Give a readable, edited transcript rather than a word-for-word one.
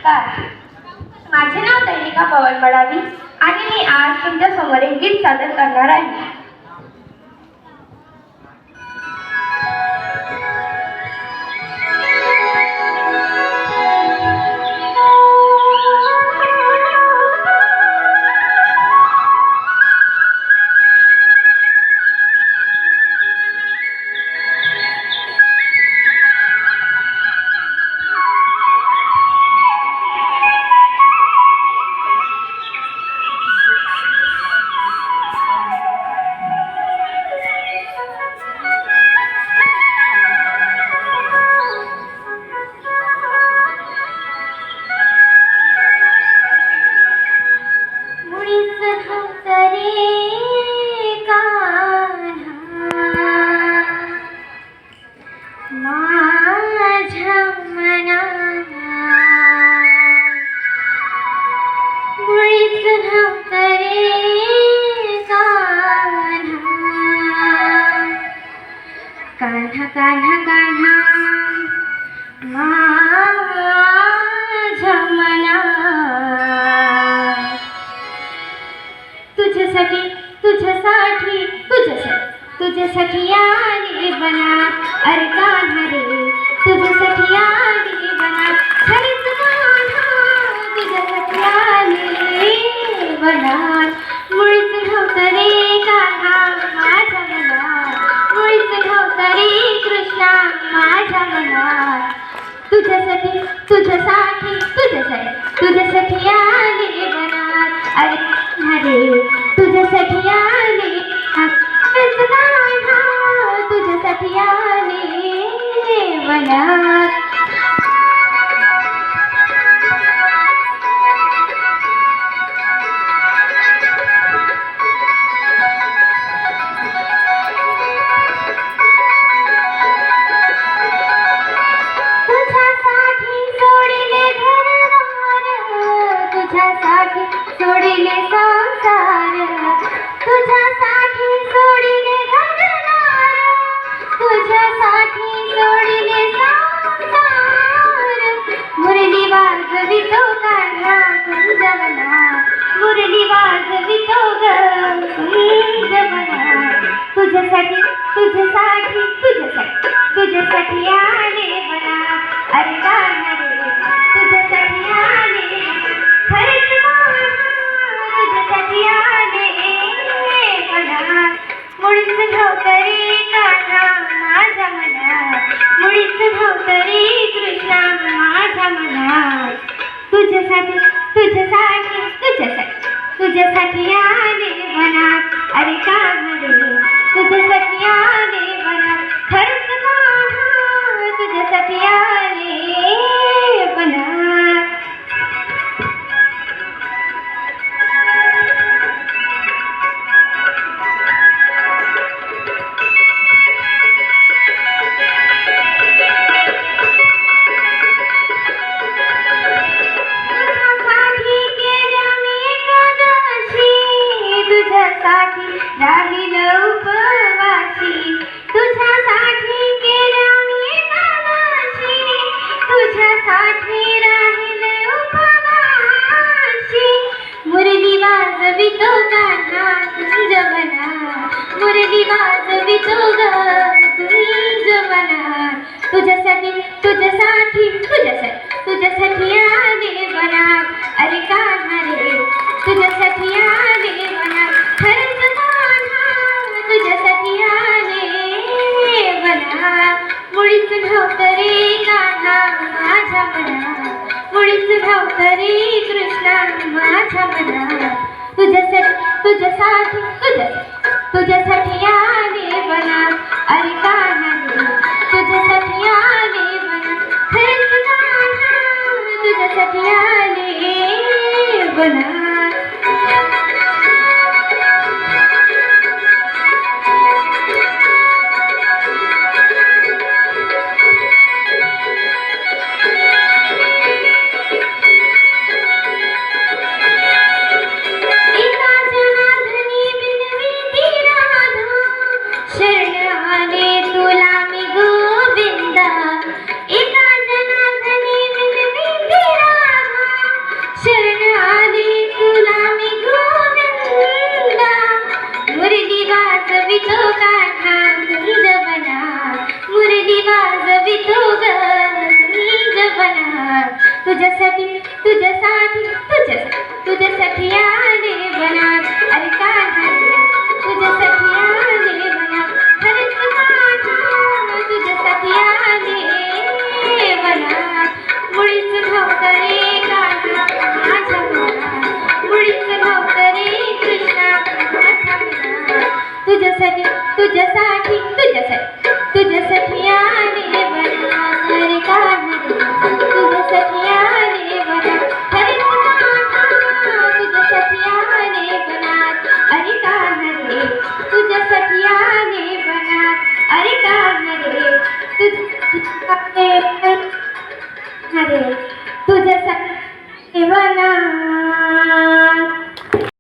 नमस्कार. माझे नाव दैनिका पवन बडावी आणि मी आज तुमच्या समोर एक गीत सादर करणार आहे. कान्हा कान्हा कान्हा माझ्या मना, तुझ्यासाठी तुझ्यासाठी तुझ्यासाठी आली बना. अरे कान्हा रे तुझ्यासाठी आली बना. खरीच कान्हा तुझ्यासाठी आली बना. मुळीच नव्हतं रे कान्हा माझ्या मनात, मुळीच नव्हतं रे कृष्णा माझ्या मनात. तुझ्यासाठी तुझ्यासाठी तुझ्यासाठी आली बनात. अरे कान्हा रे तुझ्यासाठी आली तुझ्यासाठी आली बनात. तुझ्यासाठी सोडिले संसार, तुझ्यासाठी सोडिले घरदार, तुझ्यासाठी सोडिले संसार. मुरली वाजवितो कान्हा कुंजवना, मुरली वाजवितो ग कुंजवना. तुझ्यासाठी तुझ्यासाठी तुझ्यासाठी आले बना. अरे कान्हा रे तुझ्यासाठी आले, खरेच तुझ्यासाठी आले बना. मुळीच नव्हतं रे कान्हा माझ्या मनात, मुळीच नव्हतं रे कृष्णा माझ्या मनात. तुझ्यासाठी तुझ्यासाठी आले बनात. अरे कान्हा रे तुझ्यासाठी आले बनात. खरंच कान्हा तुझ्यासाठी आले बनात. तुझ्यासाठी राहिलं उपवासी, तुझ्यासाठी केल्या मी एकादशी, तुझ्यासाठी राहिलं उपवासी. मुरली वाजवितो कान्हा कुंजवना, मुरली वाजवितो ग कुंजवना. तुझ्यासाठी तुझ्यासाठी आले बनात. अरे कान्हा रे तुझ्यासाठी आले बनात. खरंच कान्हा तुझ्यासाठी आले बनात. मुळीच नव्हतं रे कान्हा माझ्या मनात, मुळीच नव्हतं रे कृष्णा माझ्या मनात. तुझ्यासाठी तुझ्यासाठी आले बनात. अरे कान्हा रे तुझ्यासाठी आले बनात. खरंच कान्हा तुझ्यासाठी आले बनात. एका जनार्दनी बिनविती राधा, शरण आले तुझ्यासाठी तुझ्यासाठी आले वनात रे कान्हा रे तुझ्यासाठी आले वनात हरे तुझ्यासाठी आले वनात अरे कान्हा रे तुझ्यासाठी आले वनात अरे कान्हा रे तुझ्यासाठी आले वनात